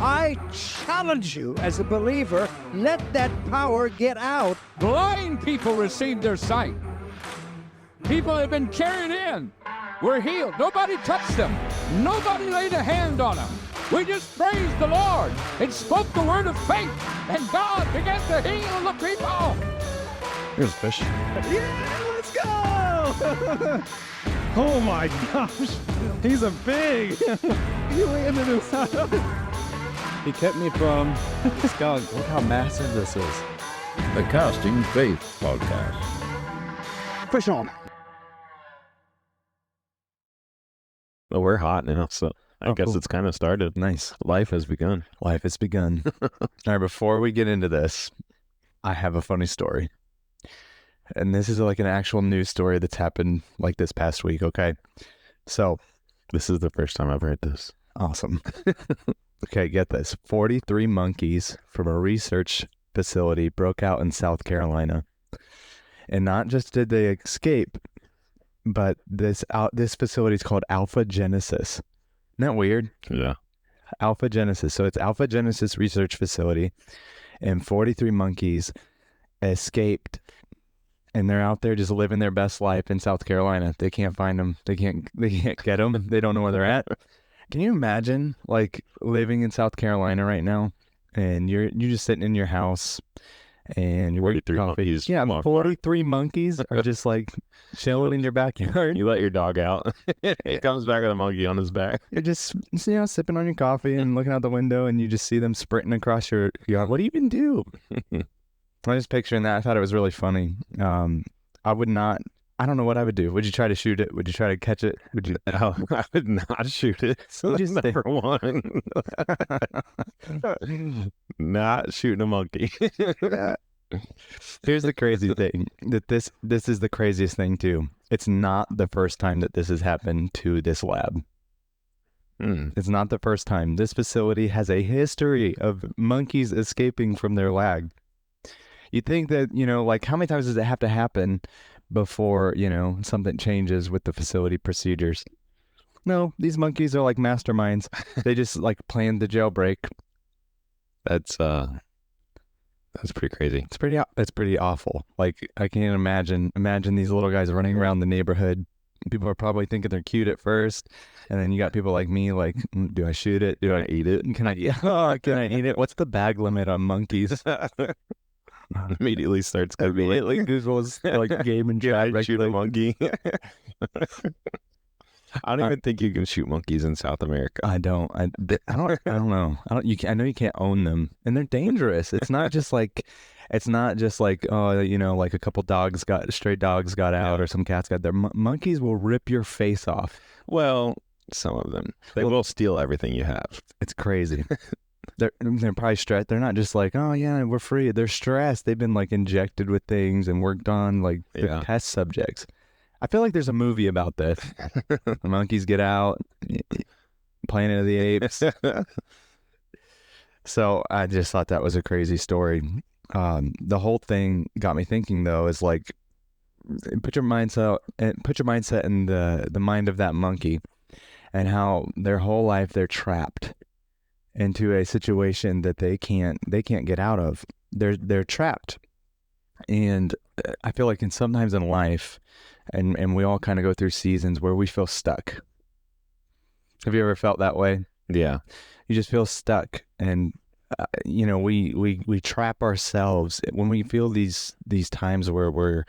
I challenge you as a believer, let that power get out. Blind people received their sight. People have been carried in. We're healed. Nobody touched them. Nobody laid a hand on them. We just praised the Lord and spoke the word of faith, and God began to heal the people. Here's a fish. Yeah, let's go! Oh my gosh, he's a pig. You landed inside. He kept me from this guy. Look how massive this is. The Casting Faith Podcast. Fish on. Well, we're hot now, so I guess cool. it's kind of started. Nice. Life has begun. Life has begun. All right, before we get into this, I have a funny story. And this is like an actual news story that's happened like this past week, okay? So, This is the first time I've heard this. awesome. Okay, get this. 43 monkeys from a research facility broke out in South Carolina. And not just did they escape, but this facility is called Alpha Genesis. Isn't that weird? Yeah. Alpha Genesis. So it's Alpha Genesis Research Facility, and 43 monkeys escaped, and they're out there just living their best life in South Carolina. They can't find them. They can't get them. They don't know where they're at. Can you imagine like living in South Carolina right now, and you're just sitting in your house, and you're 43 coffee. monkeys. Yeah, Come on. 43 monkeys are just like chilling in your backyard. You let your dog out. He comes back with a monkey on his back. You're just, sipping on your coffee and looking out the window, and you just see them sprinting across your yard. What do you even do? I was picturing that. I thought it was really funny. I don't know what I would do. Would you try to shoot it? Would you try to catch it? Would you? No, I would not shoot it. So Just that's number one. Not shooting a monkey. Here's the crazy thing. That this is the craziest thing too. It's not the first time that this has happened to this lab. It's not the first time. This facility has a history of monkeys escaping from their lag. You think that, like how many times does it have to happen before, something changes with the facility procedures? No, these monkeys are like masterminds. They just like planned the jailbreak. That's pretty crazy. It's pretty awful. Like I can't imagine these little guys running around the neighborhood. People are probably thinking they're cute at first, and then you got people like me, like, do I shoot it? Do I eat it? Can I eat it? What's the bag limit on monkeys? Immediately starts Immediately Google's like game and chat. shoot a monkey. I don't even think you can shoot monkeys in South America. I don't know. I know you can't own them, and they're dangerous. It's not just like like a couple stray dogs got out or some cats got there. Monkeys will rip your face off. Well, some of them. They will steal everything you have. It's crazy. They're probably stressed. They're not just like, oh yeah, we're free. They're stressed. They've been like injected with things and worked on like they're test subjects. I feel like there's a movie about this. The monkeys get out, Planet of the Apes. So I just thought that was a crazy story. The whole thing got me thinking though, is like, put your mindset in the mind of that monkey, and how their whole life they're trapped into a situation that they can't get out of. They're trapped. And I feel like sometimes in life, and we all kind of go through seasons where we feel stuck. Have you ever felt that way? Yeah. You just feel stuck, and we trap ourselves when we feel these times where we're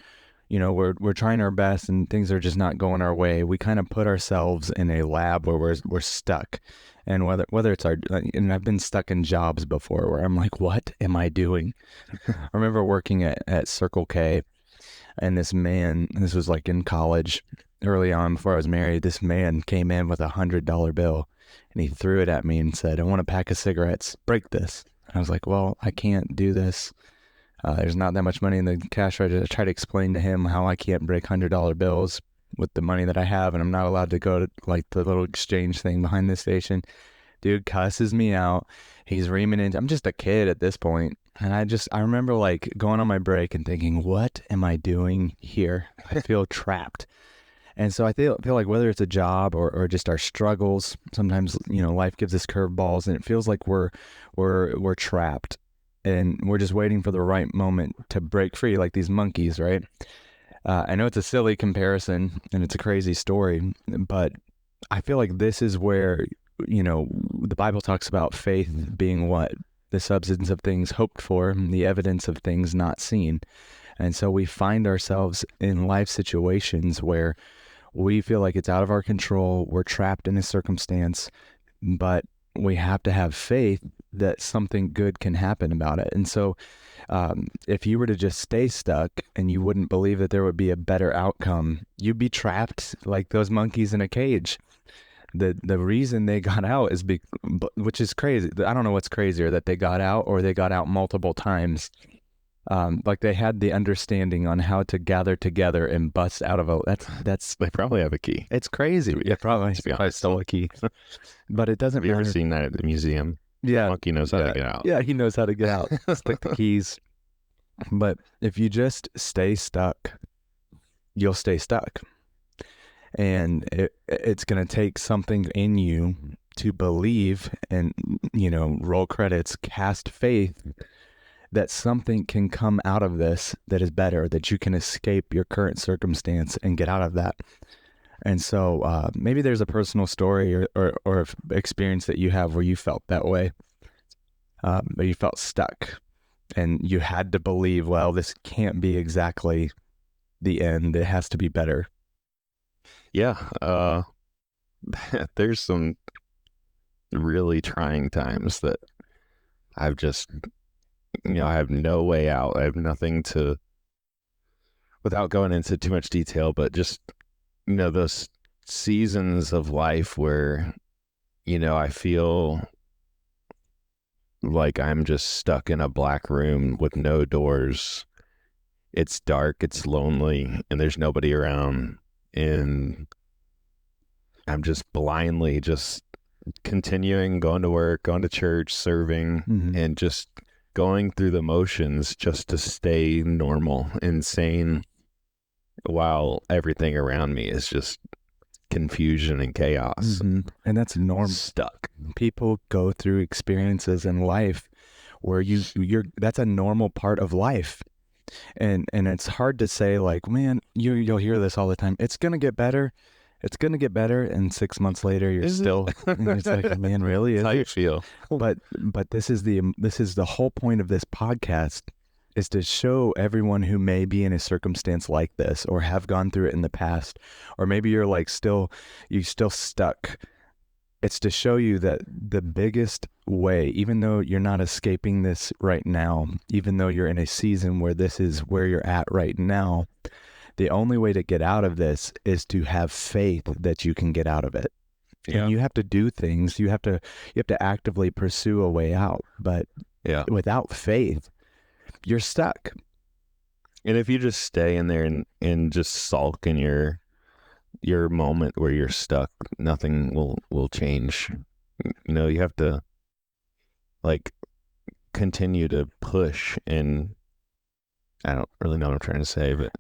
trying our best and things are just not going our way. We kind of put ourselves in a lab where we're stuck. And whether it's and I've been stuck in jobs before where I'm like, what am I doing? I remember working at Circle K, and this was like in college early on before I was married. This man came in with $100 bill, and he threw it at me and said, I want a pack of cigarettes, break this. And I was like, well, I can't do this. There's not that much money in the cash register. I tried to explain to him how I can't break $100 bills with the money that I have, and I'm not allowed to go to like the little exchange thing behind the station. Dude cusses me out. He's reaming in. I'm just a kid at this point. And I remember like going on my break and thinking, what am I doing here? I feel trapped. And so I feel like whether it's a job or just our struggles, sometimes, life gives us curveballs and it feels like we're trapped and we're just waiting for the right moment to break free, like these monkeys, right? I know it's a silly comparison and it's a crazy story, but I feel like this is where, the Bible talks about faith being what? The substance of things hoped for, the evidence of things not seen. And so we find ourselves in life situations where we feel like it's out of our control. We're trapped in a circumstance, but we have to have faith that something good can happen about it. And so if you were to just stay stuck and you wouldn't believe that there would be a better outcome, you'd be trapped like those monkeys in a cage. The reason they got out is which is crazy. I don't know what's crazier, that they got out or they got out multiple times. Like they had the understanding on how to gather together and bust out of that's They probably have a key. it's crazy. Yeah, probably. To be Probably honest. stole a key. But it doesn't Have you ever matter. seen that at the museum? Yeah. Monkey knows how to get out. Yeah, he knows how to get out. Stick the keys. But if you just stay stuck, you'll stay stuck. And it's going to take something in you to believe and, roll credits, cast faith that something can come out of this that is better, that you can escape your current circumstance and get out of that. And so maybe there's a personal story or experience that you have where you felt that way, but you felt stuck and you had to believe, well, this can't be exactly the end. It has to be better. Yeah. There's some really trying times that I've just, I have no way out. I have nothing to, without going into too much detail, but just, those seasons of life where, I feel like I'm just stuck in a black room with no doors. It's dark, it's lonely, and there's nobody around. And I'm just blindly just continuing, going to work, going to church, serving, and just going through the motions just to stay normal and sane while everything around me is just confusion and chaos. And that's normal. Stuck. People go through experiences in life where you're that's a normal part of life. And it's hard to say, like, man, you'll hear this all the time. It's going to get better. It's going to get better. And 6 months later, you're still, it's like, man, really? That's how you feel. But this is the whole point of this podcast, is to show everyone who may be in a circumstance like this or have gone through it in the past, or maybe you're like still stuck. It's to show you that the biggest way, even though you're not escaping this right now, even though you're in a season where this is where you're at right now, the only way to get out of this is to have faith that you can get out of it. Yeah. And you have to do things. You have to actively pursue a way out. But without faith, you're stuck. And if you just stay in there and just sulk in your moment where you're stuck, nothing will change. You have to continue to push, and I don't really know what I'm trying to say, but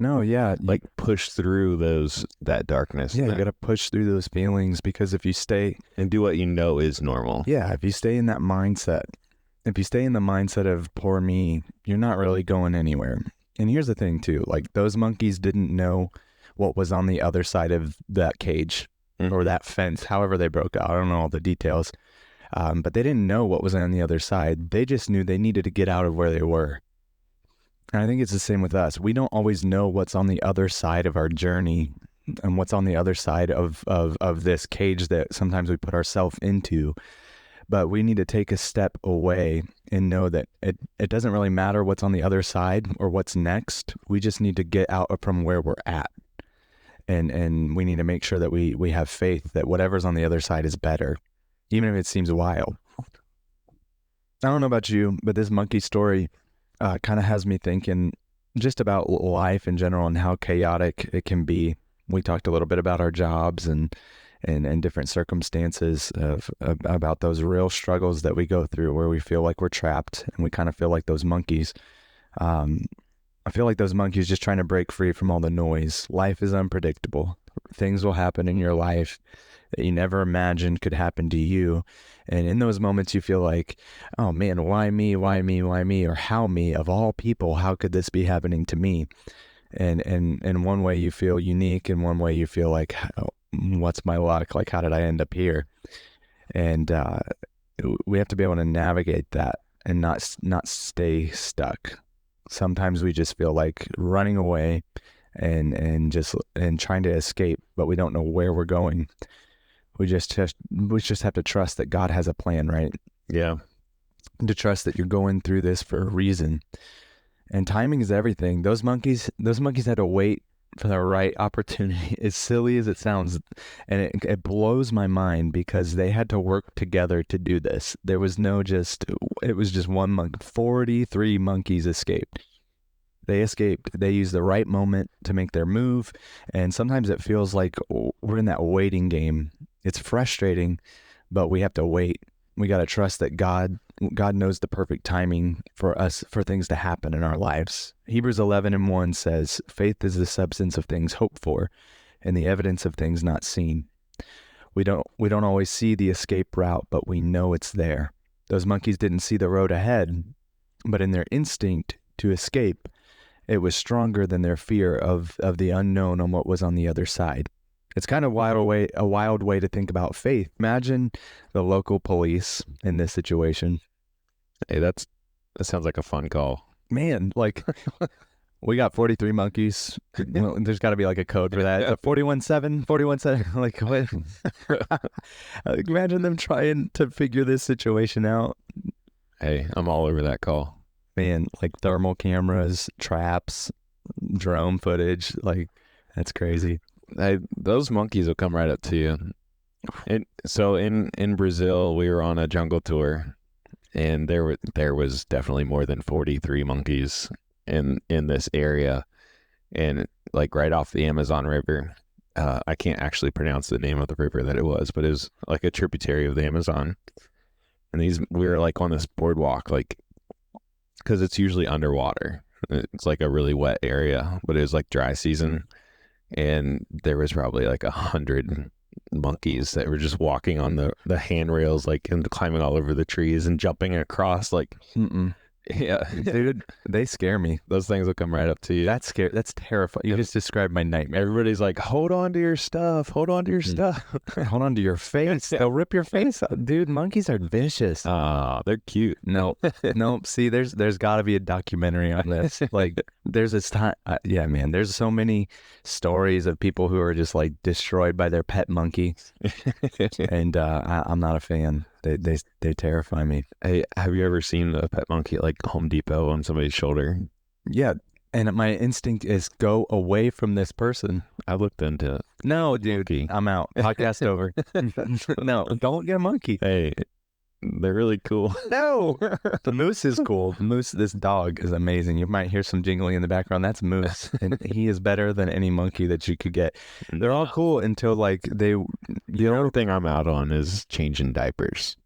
push through that darkness. Yeah, you got to push through those feelings, because if you stay and do what is normal. Yeah, if you stay in that mindset, if you stay in the mindset of poor me, you're not really going anywhere. And here's the thing too, like those monkeys didn't know what was on the other side of that cage or that fence, however they broke out. I don't know all the details, but they didn't know what was on the other side. They just knew they needed to get out of where they were. And I think it's the same with us. We don't always know what's on the other side of our journey and what's on the other side of this cage that sometimes we put ourselves into. But we need to take a step away and know that it doesn't really matter what's on the other side or what's next. We just need to get out from where we're at. And we need to make sure that we have faith that whatever's on the other side is better, even if it seems wild. I don't know about you, but this monkey story kind of has me thinking just about life in general and how chaotic it can be. We talked a little bit about our jobs and different circumstances about those real struggles that we go through where we feel like we're trapped and we kind of feel like those monkeys. I feel like those monkeys just trying to break free from all the noise. Life is unpredictable. Things will happen in your life that you never imagined could happen to you. And in those moments, you feel like, oh man, why me? Why me? Why me? Or how me? Of all people, how could this be happening to me? And in one way, you feel unique. In one way, you feel like, what's my luck? Like, how did I end up here? And we have to be able to navigate that and not stay stuck. Sometimes we just feel like running away and trying to escape, but we don't know where we're going. We just have to trust that God has a plan, right? Yeah. To trust that you're going through this for a reason. And timing is everything. Those monkeys had to wait for the right opportunity, as silly as it sounds. And it blows my mind because they had to work together to do this. There was it was just one monkey. 43 monkeys escaped. They escaped. They used the right moment to make their move. And sometimes it feels like we're in that waiting game. It's frustrating, but we have to wait. We got to trust that God knows the perfect timing for us, for things to happen in our lives. Hebrews 11:1 says, faith is the substance of things hoped for and the evidence of things not seen. We don't always see the escape route, but we know it's there. Those monkeys didn't see the road ahead, but in their instinct to escape, it was stronger than their fear of the unknown on what was on the other side. It's kind of a wild way to think about faith. Imagine the local police in this situation. Hey, that sounds like a fun call. Man, like, we got 43 monkeys. Well, there's got to be like a code for that. 41-7. Like, what? Like, imagine them trying to figure this situation out. Hey, I'm all over that call. Man, like thermal cameras, traps, drone footage. Like, that's crazy. Those monkeys will come right up to you. And so in Brazil, we were on a jungle tour, and there was definitely more than 43 monkeys in this area, and like right off the Amazon River. I can't actually pronounce the name of the river that it was, but it was like a tributary of the Amazon. And we were like on this boardwalk, like, because it's usually underwater. It's like a really wet area, but it was like dry season. And there was probably like 100 monkeys that were just walking on the handrails, like, and climbing all over the trees and jumping across, like, yeah, dude, they scare me. Those things will come right up to you. That's scary. That's terrifying. You just described my nightmare. Everybody's like, hold on to your stuff. Hold on to your stuff. Hold on to your face. They'll rip your face out. Dude, monkeys are vicious. They're cute. No. See, there's got to be a documentary on this. Like, there's this time. Yeah, man. There's so many stories of people who are just like destroyed by their pet monkey, and I'm not a fan. They terrify me. Hey, have you ever seen a pet monkey at like Home Depot on somebody's shoulder? Yeah, and my instinct is go away from this person. I looked into it. No, dude, monkey. I'm out. Podcast over. No, don't get a monkey. Hey, they're really cool. No, the moose is cool. This dog is amazing. You might hear some jingling in the background. That's Moose, and he is better than any monkey that you could get. They're all cool until like the only thing I'm out on is changing diapers.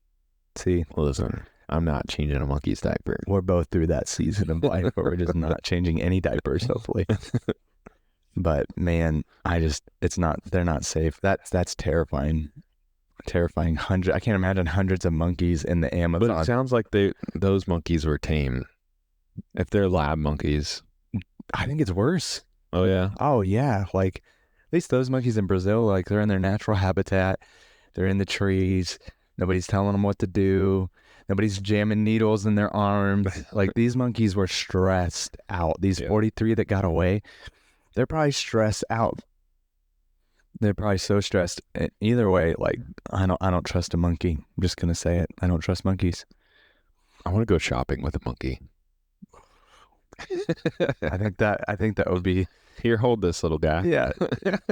See, listen, I'm not changing a monkey's diaper. We're both through that season of life where we're just not changing any diapers, hopefully. But man, they're not safe. That's terrifying. Terrifying. I can't imagine hundreds of monkeys in the Amazon. But it sounds like those monkeys were tame. If they're lab monkeys, I think it's worse. Oh yeah. Oh yeah. Like, at least those monkeys in Brazil, like, they're in their natural habitat. They're in the trees. Nobody's telling them what to do. Nobody's jamming needles in their arms. Like, these monkeys were stressed out. These 43 that got away, they're probably stressed out. They're probably so stressed. Either way, like, I don't trust a monkey. I'm just gonna say it. I don't trust monkeys. I want to go shopping with a monkey. I think that would be. Here, hold this, little guy. Yeah,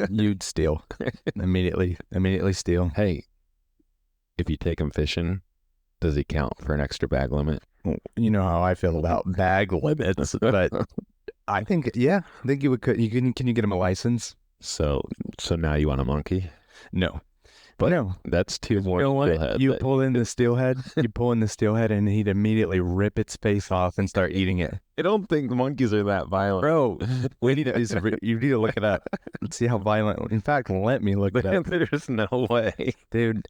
you'd steal immediately. Immediately steal. Hey, if you take him fishing, does he count for an extra bag limit? You know how I feel about bag limits, but I think you would. Can you get him a license? So now you want a monkey? No. But No. that's two more You know what? steelhead. You pull in the steelhead, and he'd immediately rip its face off and start eating it. I don't think monkeys are that violent. Bro, you need to look it up. Let's see how violent. In fact, let me look it up. There's no way. Dude,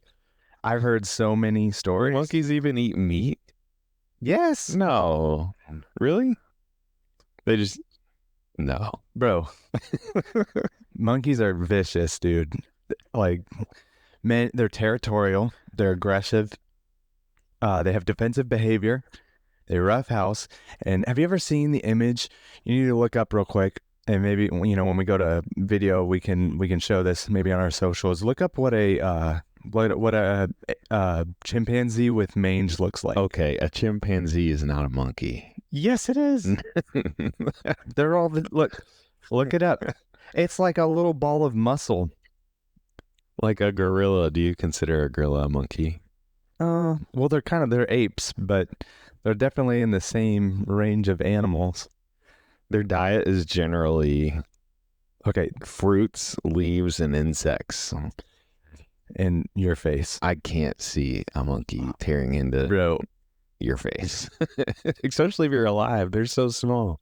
I've heard so many stories. Monkeys even eat meat? Yes. No. Really? They just... No. Bro. Monkeys are vicious, dude. Like, man, they're territorial. They're aggressive. They have defensive behavior. They roughhouse. And have you ever seen the image? You need to look up real quick. And maybe, when we go to video, we can show this maybe on our socials. Look up what a chimpanzee with mange looks like. Okay, a chimpanzee is not a monkey. Yes, it is. They're all look it up. It's like a little ball of muscle. Like a gorilla. Do you consider a gorilla a monkey? Well, they're apes, but they're definitely in the same range of animals. Their diet is generally Okay, fruits, leaves, and insects. in your face. I can't see a monkey tearing into Bro, your face. Especially if you're alive. They're so small.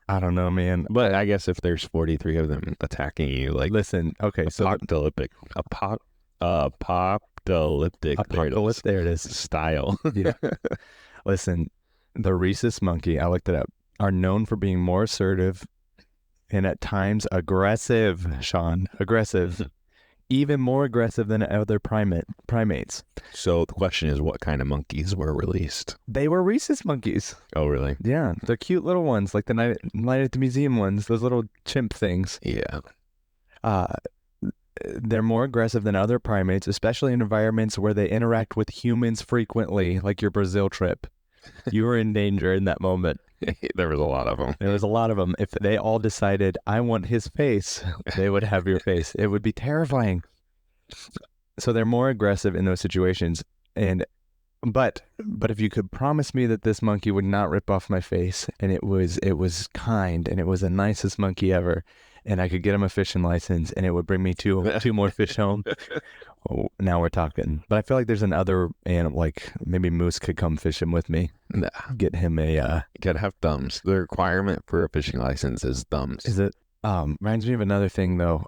I don't know, man. But I guess if there's 43 of them attacking you, like Listen, okay, so apocalyptic, apocalyptic, there it is. style. Yeah. Listen, the rhesus monkey, I looked it up, are known for being more assertive and at times aggressive, Sean. Aggressive. Even more aggressive than other primates. So the question is, what kind of monkeys were released? They were rhesus monkeys. Oh, really? Yeah, they're cute little ones, like the night at the museum ones, those little chimp things. Yeah. They're more aggressive than other primates, especially in environments where they interact with humans frequently, like your Brazil trip. You were in danger in that moment. There was a lot of them. There was a lot of them. If they all decided, I want his face, they would have your face. It would be terrifying. So they're more aggressive in those situations. But if you could promise me that this monkey would not rip off my face, and it was kind, and it was the nicest monkey ever, and I could get him a fishing license, and it would bring me two more fish home. Oh, now we're talking. But I feel like there's another animal, like maybe Moose could come fishing with me. Nah. Get him a. You gotta have thumbs. The requirement for a fishing license is thumbs. Is it? Reminds me of another thing though.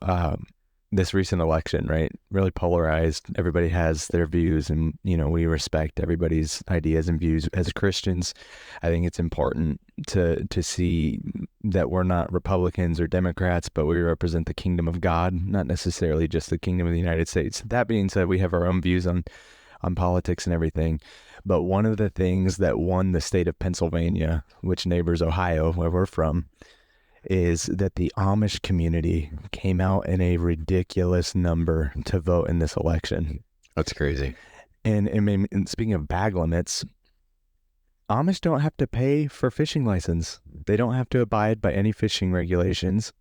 This recent election, right? Really polarized. Everybody has their views, and we respect everybody's ideas and views. As Christians, I think it's important to see that we're not Republicans or Democrats, but we represent the kingdom of God, not necessarily just the kingdom of the United States. That being said, we have our own views on politics and everything. But one of the things that won the state of Pennsylvania, which neighbors Ohio, where we're from, is that the Amish community came out in a ridiculous number to vote in this election. That's crazy. And speaking of bag limits, Amish don't have to pay for fishing license. They don't have to abide by any fishing regulations.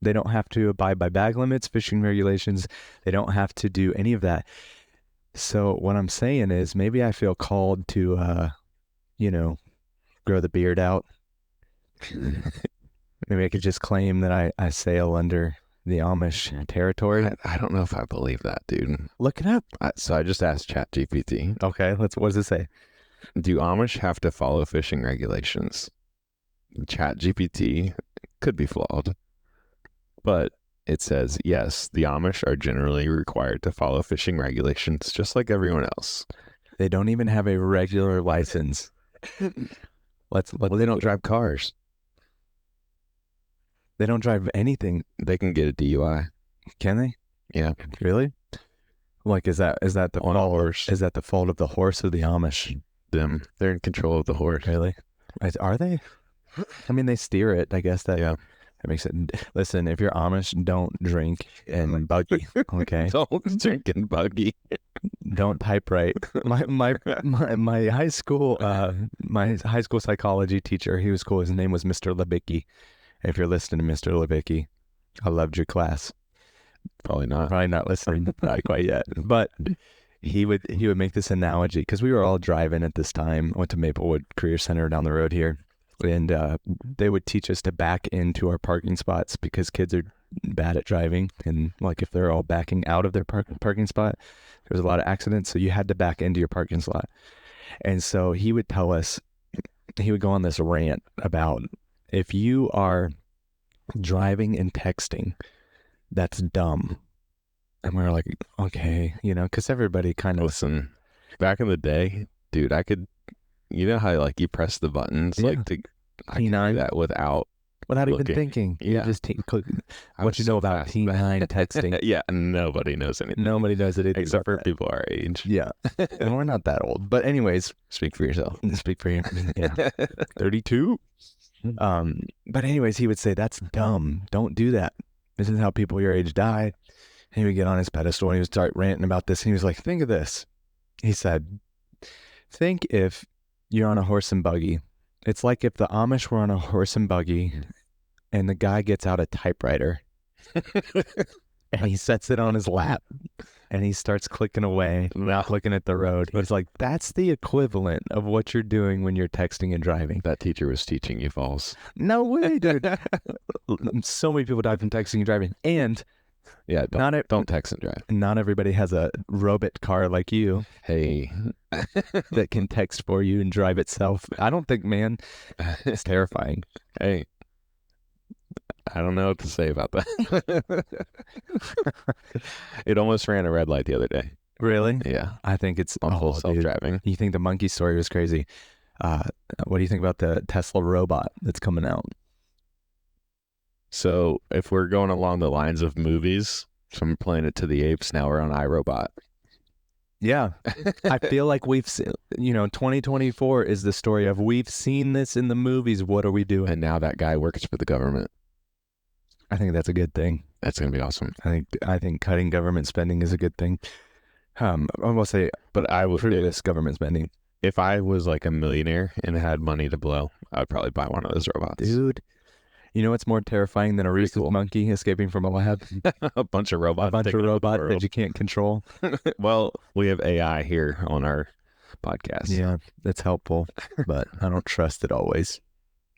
They don't have to abide by bag limits, fishing regulations. They don't have to do any of that. So what I'm saying is maybe I feel called to, grow the beard out. Maybe I could just claim that I sail under the Amish territory. I don't know if I believe that, dude. Look it up. So I just asked ChatGPT. Okay, what does it say? Do Amish have to follow fishing regulations? ChatGPT could be flawed, but it says, yes, the Amish are generally required to follow fishing regulations just like everyone else. They don't even have a regular license. Well, they don't drive cars. They don't drive anything. They can get a DUI. Can they? Yeah. Really? Like, is that the On a horse. Is that the fault of the horse or the Amish? Them. They're in control of the horse. Really? Are they? I mean, they steer it. I guess that makes it. Listen, if you're Amish, don't drink and buggy. Okay. Don't drink and buggy. Don't typewrite. My high school psychology teacher, he was cool. His name was Mr. Lebicki. If you're listening to Mr. Lebicki, I loved your class. Probably not listening, not quite yet. But he would make this analogy because we were all driving at this time. I went to Maplewood Career Center down the road here, And they would teach us to back into our parking spots because kids are bad at driving. And like if they're all backing out of their parking spot, there's a lot of accidents. So you had to back into your parking slot. And so he would tell us, he would go on this rant about if you are driving and texting, that's dumb. And we were like, okay, because everybody kind of... Listen, back in the day, dude, I could, you know how like you press the buttons, Yeah. like I could do that without even looking. thinking. Yeah. You just click. I What was you know so about fast. T9 texting? Yeah, nobody knows anything. Nobody knows it Except for people our age. Yeah, and we're not that old. But anyways, Speak for yourself. speak for you. Yeah, 32. But anyways, he would say that's dumb. Don't do that. This is how people your age die. And he would get on his pedestal and he would start ranting about this. And he was like, think of this. He said, think if you're on a horse and buggy. It's like if the Amish were on a horse and buggy and the guy gets out a typewriter and he sets it on his lap and he starts clicking away, looking at the road. He's like, that's the equivalent of what you're doing when you're texting and driving. That teacher was teaching you false. No way, dude. So many people died from texting and driving. And Yeah, don't text and drive. not everybody has a robot car like you Hey, that can text for you and drive itself. I don't think, man, it's terrifying. hey, I don't know what to say about that. It almost ran a red light the other day. Really? Yeah, I think it's on full dude. self-driving. You think the monkey story was crazy. What do you think about the Tesla robot that's coming out? So if we're going along the lines of movies, from Planet to the Apes, now we're on iRobot. Yeah. I feel like we've seen, 2024 is the story of we've seen this in the movies. What are we doing? And now that guy works for the government. I think that's a good thing. That's going to be awesome. I think cutting government spending is a good thing. I will say, But I would, frivolous government spending. if I was like a millionaire and had money to blow, I would probably buy one of those robots. Dude, you know what's more terrifying than a rhesus monkey escaping from a lab? A bunch of robots. A bunch of taking over the robots that world. you can't control. Well, we have AI here on our podcast. Yeah, that's helpful, but I don't trust it always.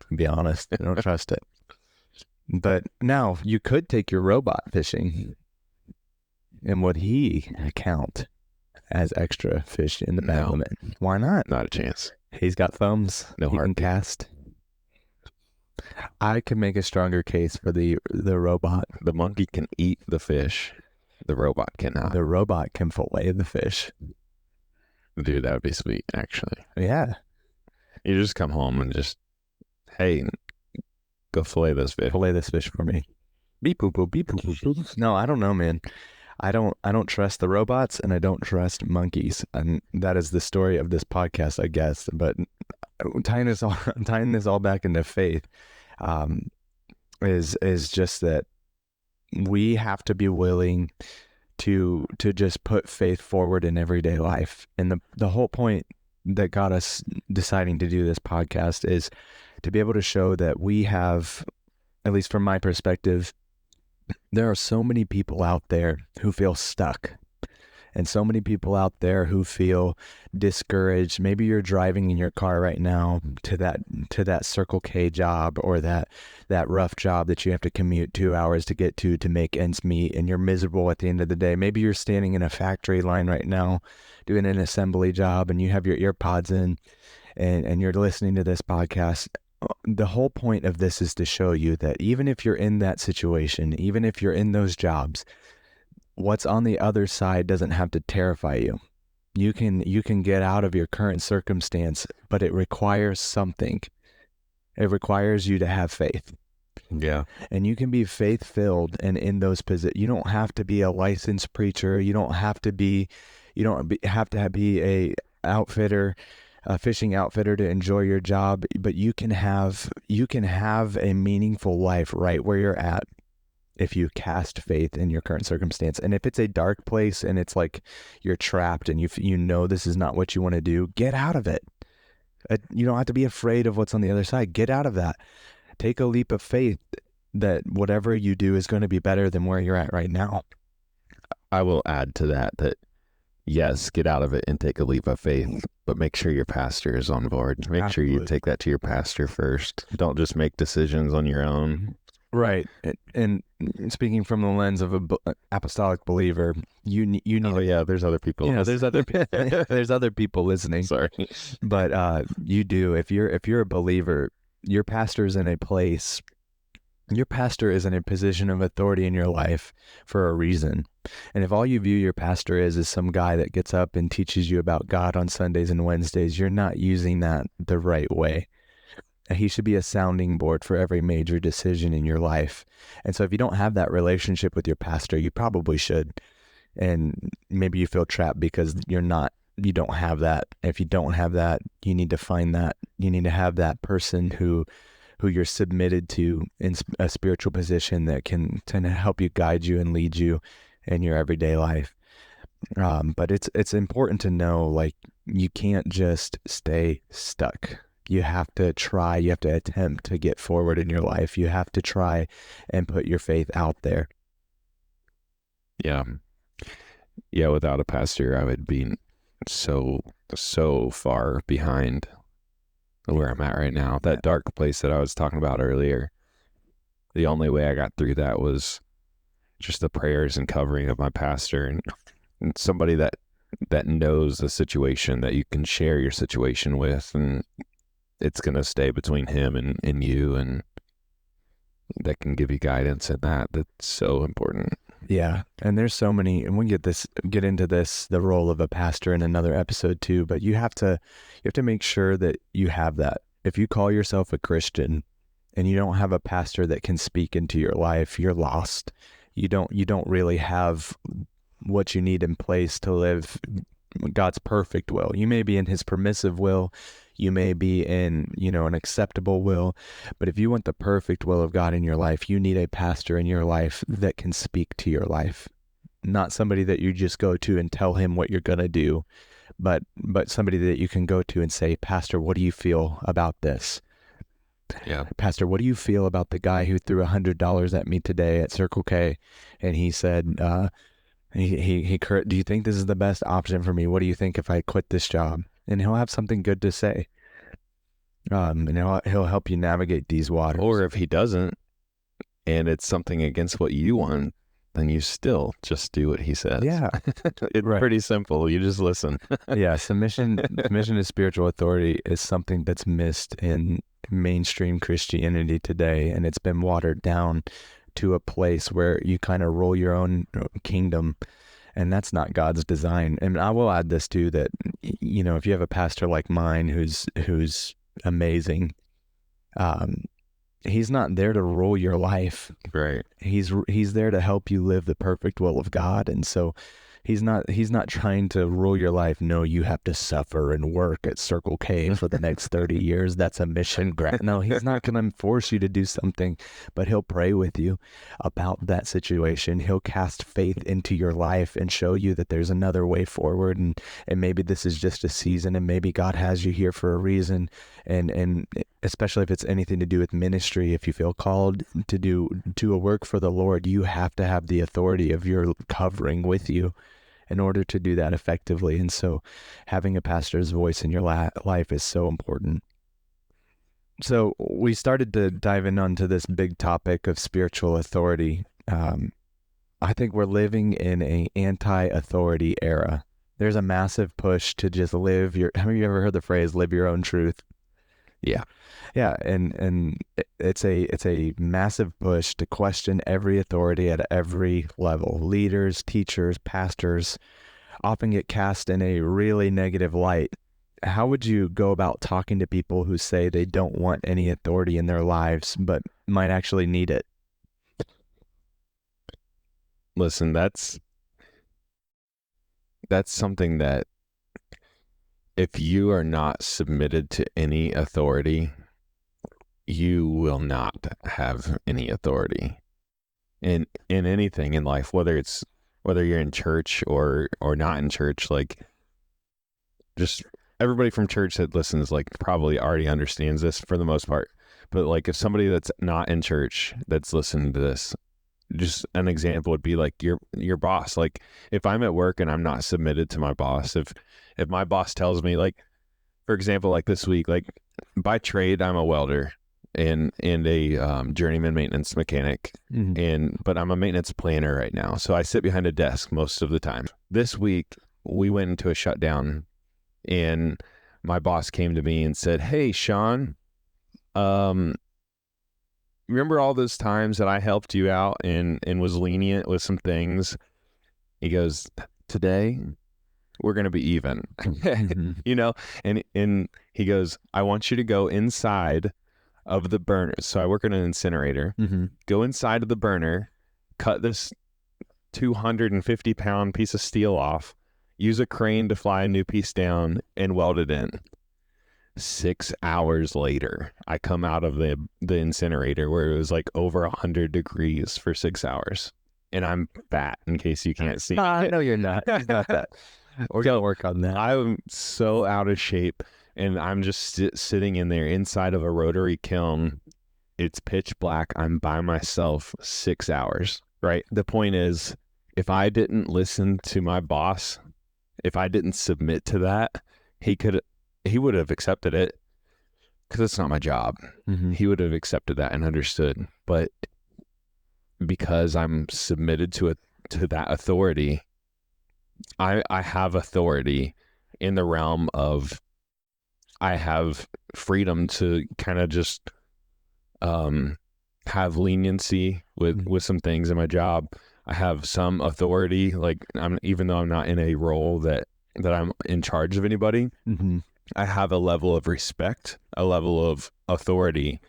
To be honest, I don't trust it. But now you could take your robot fishing, and would he count as extra fish in the bag No. limit? Why not? Not a chance. He's got thumbs. No he can heartbeat. cast. I could make a stronger case for the robot. The monkey can eat the fish. The robot cannot. The robot can fillet the fish. Dude, that would be sweet, actually. Yeah. You just come home and just, hey, go fillet those fish. Fillet this fish for me. Beep boop boop beep boop boop boop. No, I don't know, man. I don't trust the robots and I don't trust monkeys. And that is the story of this podcast, I guess. But tying this all back into faith, is just that we have to be willing to just put faith forward in everyday life. And the whole point that got us deciding to do this podcast is to be able to show that we have, at least from my perspective, there are so many people out there who feel stuck, and so many people out there who feel discouraged. Maybe you're driving in your car right now to that Circle K job or that rough job that you have to commute 2 hours to get to make ends meet, and you're miserable at the end of the day. Maybe you're standing in a factory line right now doing an assembly job and you have your ear pods in and you're listening to this podcast. The whole point of this is to show you that even if you're in that situation, even if you're in those jobs, what's on the other side doesn't have to terrify you. You can get out of your current circumstance, but it requires something. It requires you to have faith. Yeah. And you can be faith-filled and in those positions. You don't have to be a licensed preacher. You don't have to be a outfitter, a fishing outfitter to enjoy your job, but you can have a meaningful life right where you're at if you cast faith in your current circumstance. And if it's a dark place and it's like you're trapped and you know this is not what you want to do, get out of it. You don't have to be afraid of what's on the other side. Get out of that. Take a leap of faith that whatever you do is going to be better than where you're at right now. I will add to that yes, get out of it and take a leap of faith, but make sure your pastor is on board. Make sure you take that to your pastor first. Don't just make decisions on your own. Right. And speaking from the lens of an apostolic believer, you need. Oh yeah, there's other people. Yeah, there's other people listening. Sorry, but you do. If you're a believer, your pastor's in a place. Your pastor is in a position of authority in your life for a reason. And if all you view your pastor is some guy that gets up and teaches you about God on Sundays and Wednesdays, you're not using that the right way. He should be a sounding board for every major decision in your life. And so if you don't have that relationship with your pastor, you probably should. And maybe you feel trapped because you don't have that. If you don't have that, you need to find that. You need to have that person who you're submitted to in a spiritual position that can help you, guide you, and lead you in your everyday life. But it's important to know, like, you can't just stay stuck. You have to try, you have to attempt to get forward in your life. You have to try and put your faith out there. Yeah. Yeah, without a pastor, I would be so far behind where I'm at right now. That dark place that I was talking about earlier, the only way I got through that was just the prayers and covering of my pastor and somebody that knows the situation that you can share your situation with, and it's going to stay between him and you, and that can give you guidance, and that's so important. Yeah. And there's so many, and we get into the role of a pastor in another episode too, but you have to make sure that you have that. If you call yourself a Christian and you don't have a pastor that can speak into your life, you're lost. You don't really have what you need in place to live God's perfect will. You may be in his permissive will, you may be in, an acceptable will, but if you want the perfect will of God in your life, you need a pastor in your life that can speak to your life. Not somebody that you just go to and tell him what you're going to do, but somebody that you can go to and say, Pastor, what do you feel about this? Yeah. Pastor, what do you feel about the guy who threw $100 at me today at Circle K? And he said, do you think this is the best option for me? What do you think if I quit this job? And he'll have something good to say. And he'll help you navigate these waters. Or if he doesn't, and it's something against what you want, then you still just do what he says. Yeah. It's pretty simple. You just listen. Yeah. Submission to spiritual authority is something that's missed in mainstream Christianity today. And it's been watered down to a place where you kind of rule your own kingdom. And that's not God's design. And I will add this too, that, if you have a pastor like mine who's amazing, he's not there to rule your life. Right. He's there to help you live the perfect will of God. And so he's not trying to rule your life. No, you have to suffer and work at Circle K for the next 30 years. That's a mission grant. No, he's not going to force you to do something, but he'll pray with you about that situation. He'll cast faith into your life and show you that there's another way forward. And maybe this is just a season, and maybe God has you here for a reason. And especially if it's anything to do with ministry, if you feel called to do a work for the Lord, you have to have the authority of your covering with you in order to do that effectively. And so having a pastor's voice in your life is so important. So we started to dive in onto this big topic of spiritual authority. I think we're living in an anti-authority era. There's a massive push to just have you ever heard the phrase, live your own truth? Yeah. Yeah. And it's a massive push to question every authority at every level. Leaders, teachers, pastors often get cast in a really negative light. How would you go about talking to people who say they don't want any authority in their lives, but might actually need it? Listen, that's something that if you are not submitted to any authority, you will not have any authority in anything in life, whether you're in church or not in church. Like, just everybody from church that listens, like, probably already understands this for the most part. But like, if somebody that's not in church that's listening to this, just an example would be like your boss. Like if I'm at work and I'm not submitted to my boss, if my boss tells me, like, for example, like this week, like by trade, I'm a welder and a journeyman maintenance mechanic. But I'm a maintenance planner right now. So I sit behind a desk most of the time. This week we went into a shutdown and my boss came to me and said, "Hey, Sean, remember all those times that I helped you out and was lenient with some things?" He goes, "Today we're going to be even." You know, and he goes, "I want you to go inside of the burner." So I work in an incinerator. Go inside of the burner, cut this 250-pound piece of steel off, use a crane to fly a new piece down, and weld it in. 6 hours later, I come out of the incinerator where it was like over 100 degrees for 6 hours. And I'm fat, in case you can't see. No, you're not. You're not that. We're going to work on that. I'm so out of shape, and I'm just sitting in there inside of a rotary kiln. It's pitch black. I'm by myself 6 hours, right? The point is, if I didn't listen to my boss, if I didn't submit to that, he would have accepted it, because it's not my job. He would have accepted that and understood. But because I'm submitted to that authority, I have authority in the realm of, I have freedom to kind of just have leniency with some things in my job. I have some authority, like even though I'm not in a role that I'm in charge of anybody, I have a level of respect, a level of authority,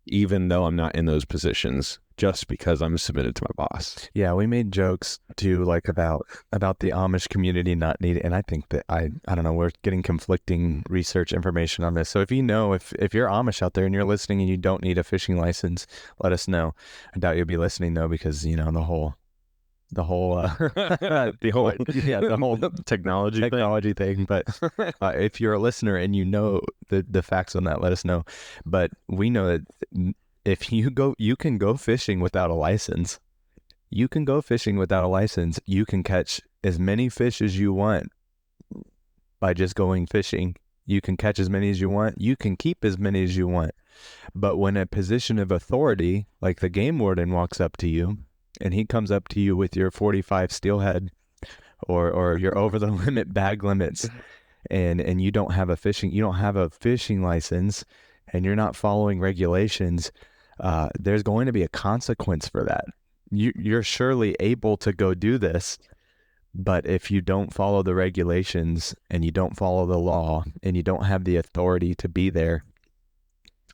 even though I'm not in those positions, just because I'm submitted to my boss. Yeah, we made jokes too, like about the Amish community not needing, and I think that I don't know, we're getting conflicting research information on this. So if you know, if you're Amish out there and you're listening and you don't need a fishing license, let us know. I doubt you'll be listening though, because the whole the whole technology thing. But if you're a listener and you know the facts on that, let us know. But we know that if you can go fishing without a license. You can go fishing without a license. You can catch as many fish as you want by just going fishing. You can catch as many as you want. You can keep as many as you want. But when a position of authority, like the game warden, walks up to you, and he comes up to you with your 45 steelhead or your over the limit bag limits, and you don't have a fishing license, and you're not following regulations, there's going to be a consequence for that. You're surely able to go do this, but if you don't follow the regulations and you don't follow the law and you don't have the authority to be there,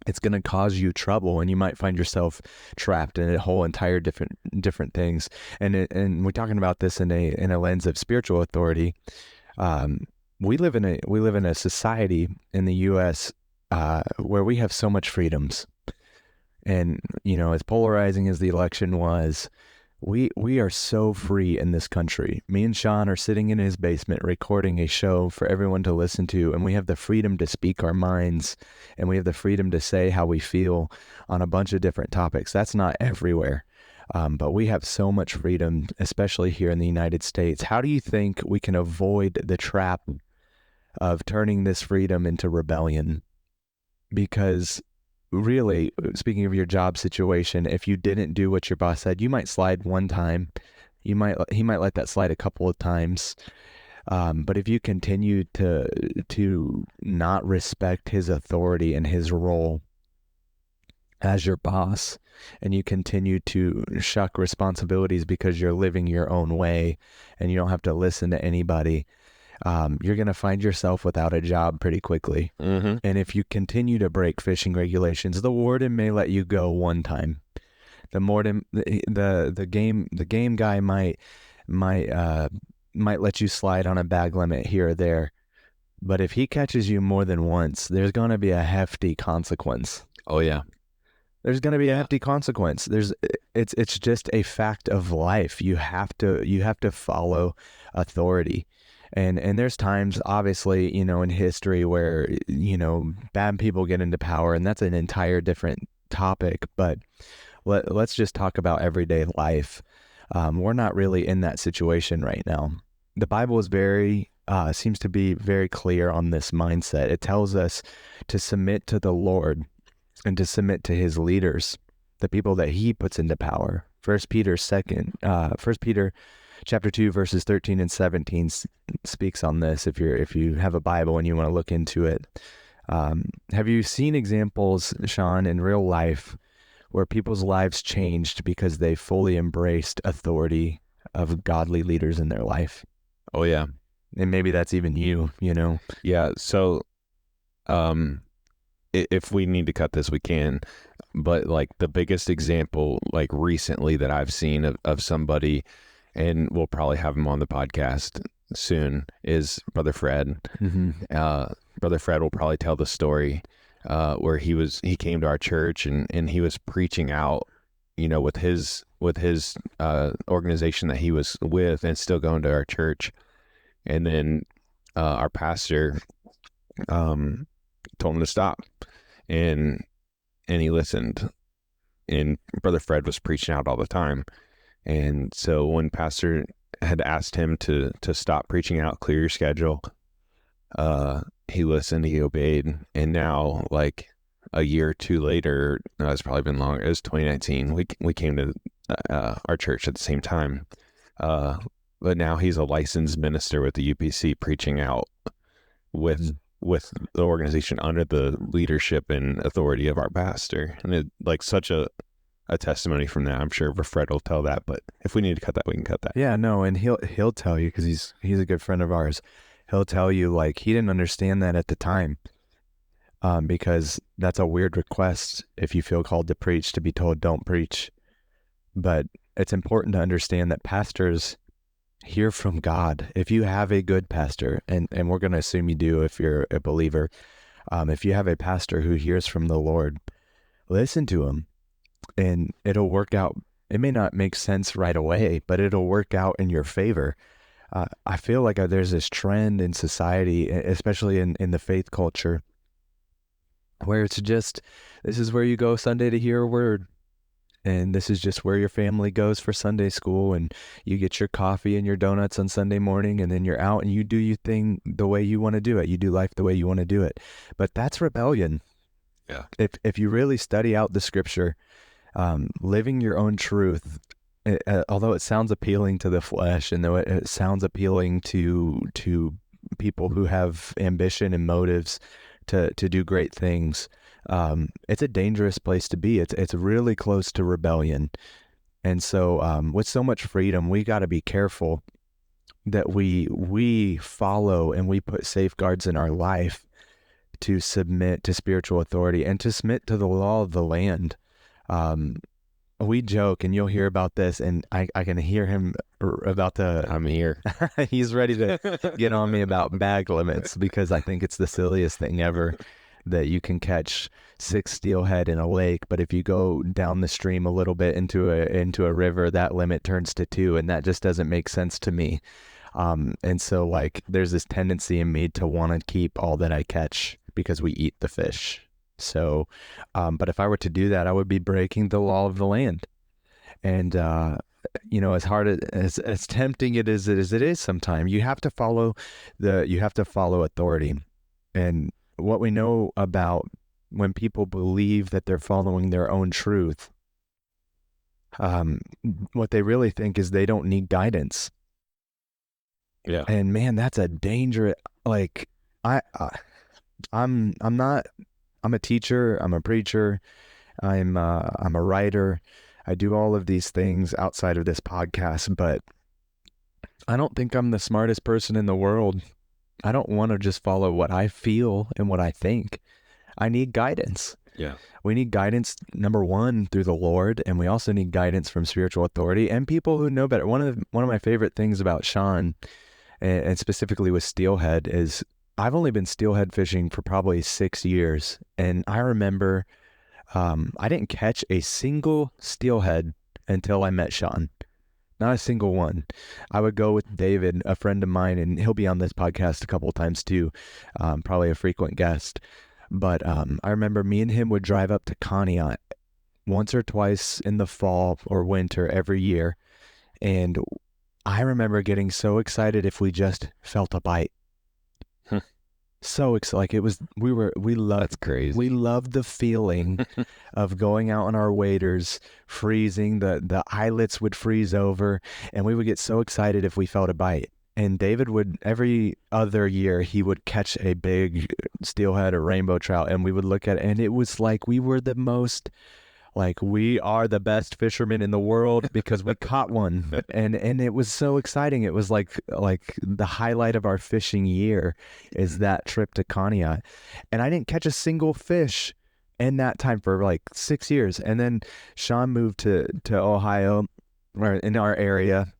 it's going to cause you trouble, and you might find yourself trapped in a whole entire different things. And we're talking about this in a lens of spiritual authority. We live in a society in the U.S. Where we have so much freedoms, and as polarizing as the election was, we are so free in this country. Me and Sean are sitting in his basement recording a show for everyone to listen to, and we have the freedom to speak our minds, and we have the freedom to say how we feel on a bunch of different topics. That's not everywhere, but we have so much freedom, especially here in the United States. How do you think we can avoid the trap of turning this freedom into rebellion? Because really, speaking of your job situation, if you didn't do what your boss said, you might slide one time. He might let that slide a couple of times. But if you continue to not respect his authority and his role as your boss, and you continue to shuck responsibilities because you're living your own way and you don't have to listen to anybody, you're going to find yourself without a job pretty quickly. And if you continue to break fishing regulations, the warden may let you go one time. The game guy might let you slide on a bag limit here or there. But if he catches you more than once, there's going to be a hefty consequence. Oh yeah. There's going to be a hefty consequence. It's just a fact of life. You have to follow authority. And there's times, obviously, in history where, bad people get into power, and that's an entire different topic. But let's just talk about everyday life. We're not really in that situation right now. The Bible is seems to be very clear on this mindset. It tells us to submit to the Lord and to submit to his leaders, the people that he puts into power. First Peter chapter 2, verses 13 and 17 speaks on this. If you have a Bible and you want to look into it. Have you seen examples, Sean, in real life where people's lives changed because they fully embraced authority of godly leaders in their life? Oh, yeah. And maybe that's even you, Yeah. So, if we need to cut this, we can. But like the biggest example, like recently that I've seen of somebody, and we'll probably have him on the podcast soon, is Brother Fred. Mm-hmm. Brother Fred will probably tell the story where he came to our church and he was preaching out, with his organization that he was with, and still going to our church. And then our pastor told him to stop, and he listened. And Brother Fred was preaching out all the time. And so when pastor had asked him to stop preaching out, clear your schedule, he listened, he obeyed. And now, like a year or two later, no, it's probably been longer, it was 2019, we came to our church at the same time. But now he's a licensed minister with the UPC, preaching out with the organization under the leadership and authority of our pastor. And it, like, such a testimony from that. I'm sure Fred will tell that, but if we need to cut that, we can cut that. Yeah, no, and he'll tell you, because he's a good friend of ours. He'll tell you, like, he didn't understand that at the time, because that's a weird request if you feel called to preach, to be told don't preach. But it's important to understand that pastors hear from God. If you have a good pastor, and we're going to assume you do if you're a believer, if you have a pastor who hears from the Lord, listen to him, and it'll work out. It may not make sense right away, but it'll work out in your favor. I feel like there's this trend in society, especially in the faith culture, where it's just, this is where you go Sunday to hear a word. And this is just where your family goes for Sunday school, and you get your coffee and your donuts on Sunday morning, and then you're out and you do your thing the way you want to do it. You do life the way you want to do it. But that's rebellion. Yeah. If you really study out the scripture, living your own truth, although it sounds appealing to the flesh, and though it sounds appealing to people who have ambition and motives to do great things, it's a dangerous place to be. It's really close to rebellion. And so with so much freedom, we got to be careful that we follow and we put safeguards in our life to submit to spiritual authority and to submit to the law of the land. We joke, and you'll hear about this, and I can hear him about I'm here. He's ready to get on me about bag limits, because I think it's the silliest thing ever that you can catch 6 steelhead in a lake, but if you go down the stream a little bit into a river, that limit turns to 2, and that just doesn't make sense to me. And so, like, there's this tendency in me to want to keep all that I catch because we eat the fish. So, but if I were to do that, I would be breaking the law of the land. And, as hard as tempting it is sometimes, you have to follow authority. And what we know about when people believe that they're following their own truth, what they really think is they don't need guidance. Yeah. And man, that's a danger. Like, I'm a teacher, I'm a preacher, I'm a writer. I do all of these things outside of this podcast, but I don't think I'm the smartest person in the world. I don't want to just follow what I feel and what I think. I need guidance. Yeah. We need guidance, number one, through the Lord, and we also need guidance from spiritual authority and people who know better. One of my favorite things about Sean, and specifically with steelhead, is I've only been steelhead fishing for probably 6 years, and I remember I didn't catch a single steelhead until I met Sean. Not a single one. I would go with David, a friend of mine, and he'll be on this podcast a couple of times too, probably a frequent guest. But I remember me and him would drive up to Conneaut, once or twice in the fall or winter every year. And I remember getting so excited if we just felt a bite. So excited. Like it was, we loved, That's crazy. we loved the feeling of going out on our waders, freezing, the eyelets would freeze over, and we would get so excited if we felt a bite. And David would, every other year, he would catch a big steelhead or rainbow trout, and we would look at it, and it was like we were the most, like we are the best fishermen in the world because we caught one. And it was so exciting. It was like the highlight of our fishing year is that trip to Conneaut. And I didn't catch a single fish in that time for like 6 years. And then Sean moved to Ohio, or in our area,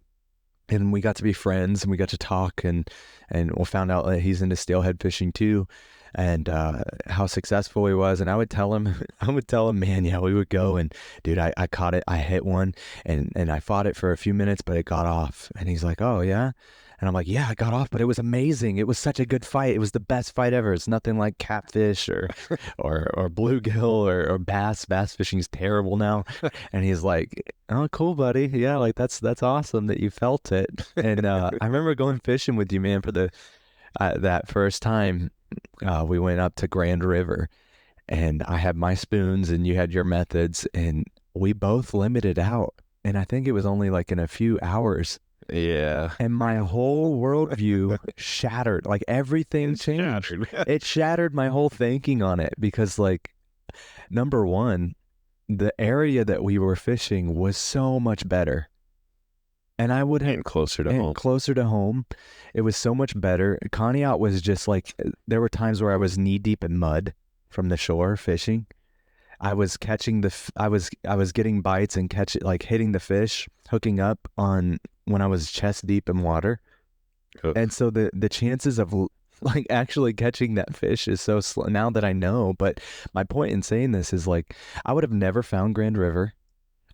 and we got to be friends and we got to talk, and we found out that he's into steelhead fishing too, and how successful he was. And I would tell him, man, yeah, we would go, and dude, I caught it, I hit one, and I fought it for a few minutes, but it got off. And he's like, oh yeah? And I'm like, yeah, it got off, but it was amazing. It was such a good fight. It was the best fight ever. It's nothing like catfish or bluegill or bass. Bass fishing is terrible now. And he's like, oh, cool, buddy. Yeah, like that's awesome that you felt it. And I remember going fishing with you, man, for the that first time. We went up to Grand River, and I had my spoons and you had your methods, and we both limited out. And I think it was only like in a few hours. Yeah. And my whole worldview shattered. Like everything changed. It shattered my whole thinking on it because, like, number one, the area that we were fishing was so much better. And I would have And closer to home. Closer to home. It was so much better. Conneaut was just like, there were times where I was knee deep in mud from the shore fishing. I was catching I was getting bites and hitting the fish, hooking up on when I was chest deep in water. Oh. And so the chances of like actually catching that fish is so slow now that I know. But my point in saying this is, like, I would have never found Grand River.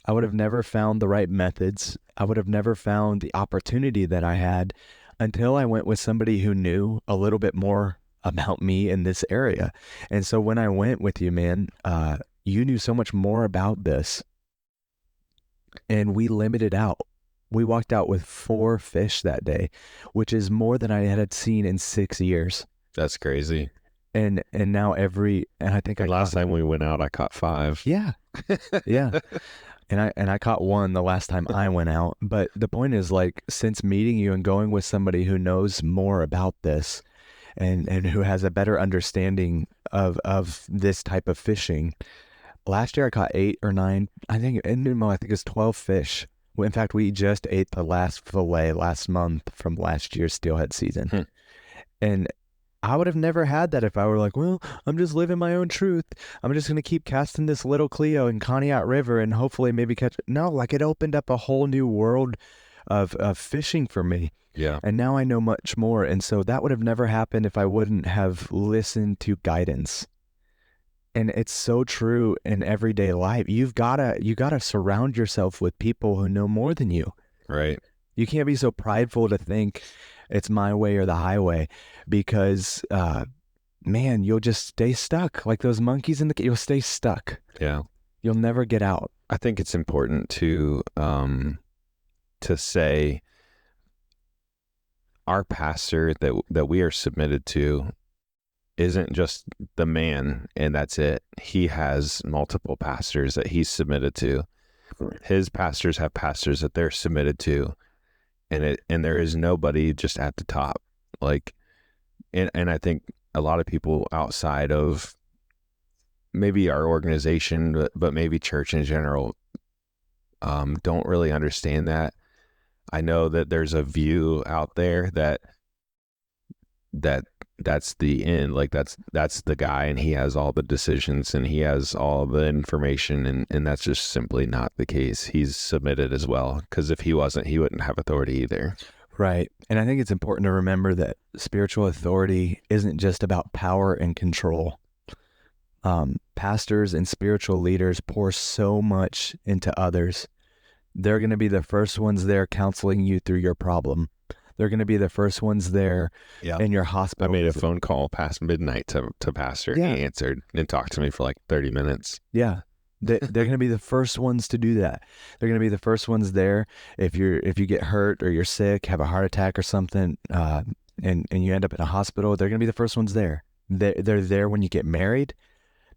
I would have never found the right methods. I would have never found the opportunity that I had until I went with somebody who knew a little bit more about me in this area. And so when I went with you, man, you knew so much more about this, and we limited out. We walked out with 4 fish that day, which is more than I had seen in 6 years. That's crazy. And now and I think Last time we went out, I caught 5. Yeah. Yeah. And I caught 1 the last time I went out. But the point is, like, since meeting you and going with somebody who knows more about this and who has a better understanding of this type of fishing, last year I caught 8 or 9, I think it's 12 fish. In fact, we just ate the last fillet last month from last year's steelhead season. And I would have never had that if I were like, well, I'm just living my own truth. I'm just going to keep casting this little Cleo in Conneaut River and hopefully maybe catch. No, like, it opened up a whole new world of fishing for me. Yeah. And now I know much more. And so that would have never happened if I wouldn't have listened to guidance. And it's so true in everyday life. You gotta surround yourself with people who know more than you. Right. You can't be so prideful to think it's my way or the highway, because, man, you'll just stay stuck like those monkeys you'll stay stuck. Yeah. You'll never get out. I think it's important to say our pastor that we are submitted to isn't just the man and that's it. He has multiple pastors that he's submitted to. His pastors have pastors that they're submitted to, and there is nobody just at the top. Like, and I think a lot of people outside of maybe our organization, but maybe church in general, don't really understand that. I know that there's a view out there that's the end, like that's the guy and he has all the decisions and he has all the information, and that's just simply not the case. He's submitted as well, because if he wasn't, he wouldn't have authority either. Right. And I think it's important to remember that spiritual authority isn't just about power and control. Pastors and spiritual leaders pour so much into others. They're going to be the first ones there counseling you through your problem. They're going to be the first ones there in your hospital. I made a phone call past midnight to pastor. Yeah. He answered and talked to me for like 30 minutes. Yeah. They're going to be the first ones to do that. They're going to be the first ones there. If you get hurt or you're sick, have a heart attack or something, and you end up in a hospital, they're going to be the first ones there. They're there when you get married.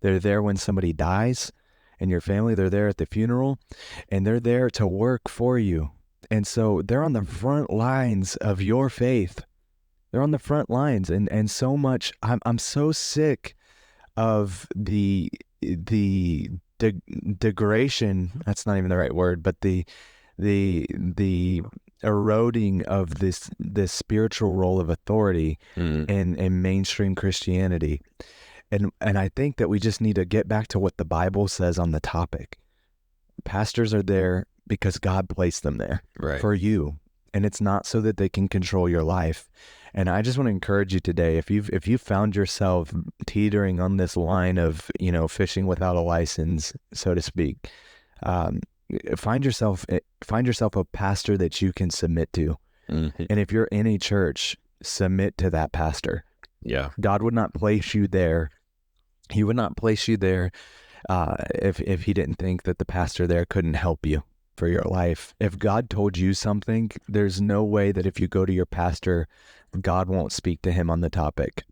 They're there when somebody dies in your family. They're there at the funeral, and they're there to work for you. And so they're on the front lines of your faith. They're on the front lines, and so much. I'm so sick of the degradation. That's not even the right word, but the eroding of this spiritual role of authority in mainstream Christianity. And I think that we just need to get back to what the Bible says on the topic. Pastors are there because God placed them there for you. And it's not so that they can control your life. And I just want to encourage you today, if you found yourself teetering on this line of, fishing without a license, so to speak, find yourself a pastor that you can submit to. Mm-hmm. And if you're in a church, submit to that pastor. Yeah. God would not place you there. He would not place you there if he didn't think that the pastor there couldn't help you for your life. If God told you something, there's no way that if you go to your pastor, God won't speak to him on the topic.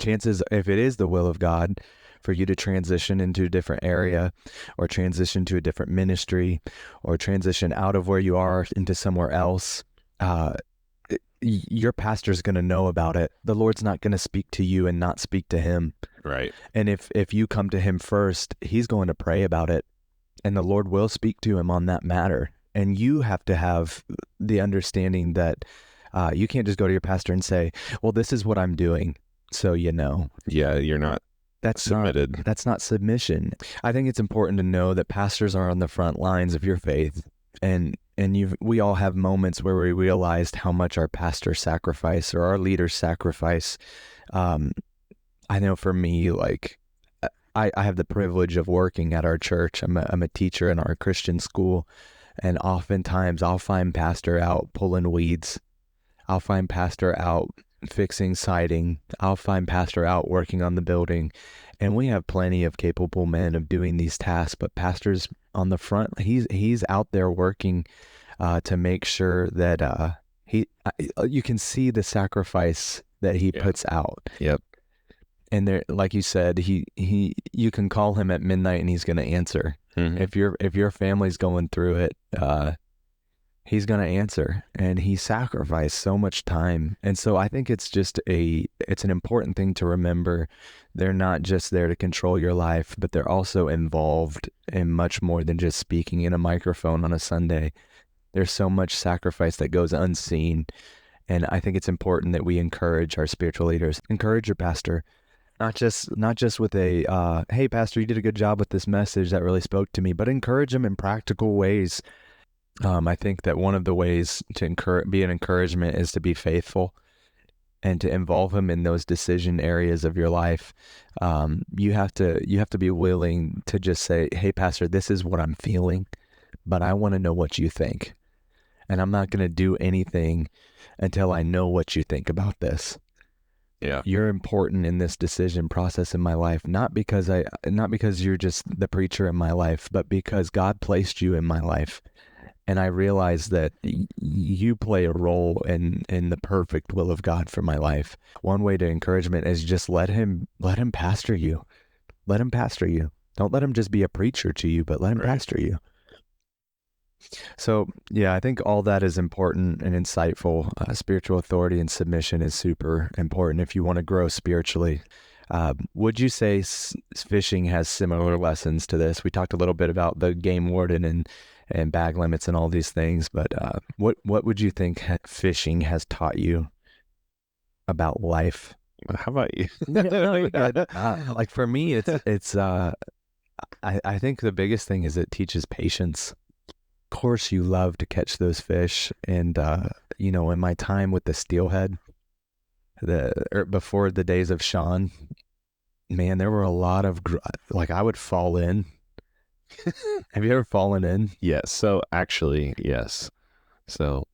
Chances, if it is the will of God for you to transition into a different area or transition to a different ministry or transition out of where you are into somewhere else, your pastor's going to know about it. The Lord's not going to speak to you and not speak to him. Right. And if you come to him first, he's going to pray about it, and the Lord will speak to him on that matter. And you have to have the understanding that you can't just go to your pastor and say, well, this is what I'm doing, so Yeah, you're not submitted. That's not submission. I think it's important to know that pastors are on the front lines of your faith. And we all have moments where we realized how much our pastors sacrifice or our leaders sacrifice. I know for me, like I have the privilege of working at our church. I'm a teacher in our Christian school, and oftentimes I'll find pastor out pulling weeds. I'll find pastor out fixing siding. I'll find pastor out working on the building. And we have plenty of capable men of doing these tasks, but pastor's on the front. He's out there working to make sure that you can see the sacrifice that he puts out. Yep. And there, like you said, you can call him at midnight and he's going to answer. Mm-hmm. If your family's going through it, he's going to answer. And he sacrificed so much time. And so I think it's an important thing to remember. They're not just there to control your life, but they're also involved in much more than just speaking in a microphone on a Sunday. There's so much sacrifice that goes unseen. And I think it's important that we encourage our spiritual leaders. Encourage your pastor. Not just with a, hey, pastor, you did a good job with this message that really spoke to me, but encourage them in practical ways. I think that one of the ways to be an encouragement is to be faithful and to involve him in those decision areas of your life. You have to be willing to just say, hey, pastor, this is what I'm feeling, but I want to know what you think. And I'm not going to do anything until I know what you think about this. Yeah. You're important in this decision process in my life, not because you're just the preacher in my life, but because God placed you in my life. And I realize that you play a role in the perfect will of God for my life. One way to encouragement is just let him pastor you. Let him pastor you. Don't let him just be a preacher to you, but let him pastor you. So, yeah, I think all that is important and insightful. Spiritual authority and submission is super important if you want to grow spiritually. Would you say fishing has similar lessons to this? We talked a little bit about the game warden and bag limits and all these things, but what would you think fishing has taught you about life? How about you? Like for me, it's I think the biggest thing is it teaches patience. Of course, you love to catch those fish, and in my time with the steelhead, before the days of Sean, man, there were a lot of I would fall in. Have you ever fallen in? Yes. So actually, yes. So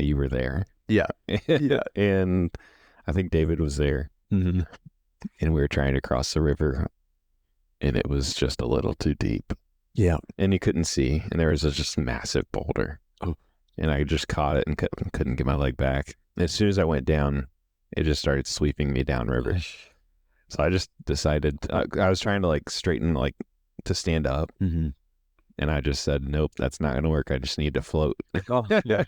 you were there. Yeah. Yeah. And I think David was there. Mm-hmm. And we were trying to cross the river and it was just a little too deep. Yeah. And you couldn't see, and there was a just massive boulder. Oh. And I just caught it and couldn't get my leg back. As soon as I went down, it just started sweeping me downriver. So I just decided, I was trying to like straighten, like to stand up. Mm-hmm. And I just said, nope, that's not going to work. I just need to float. Oh, yeah.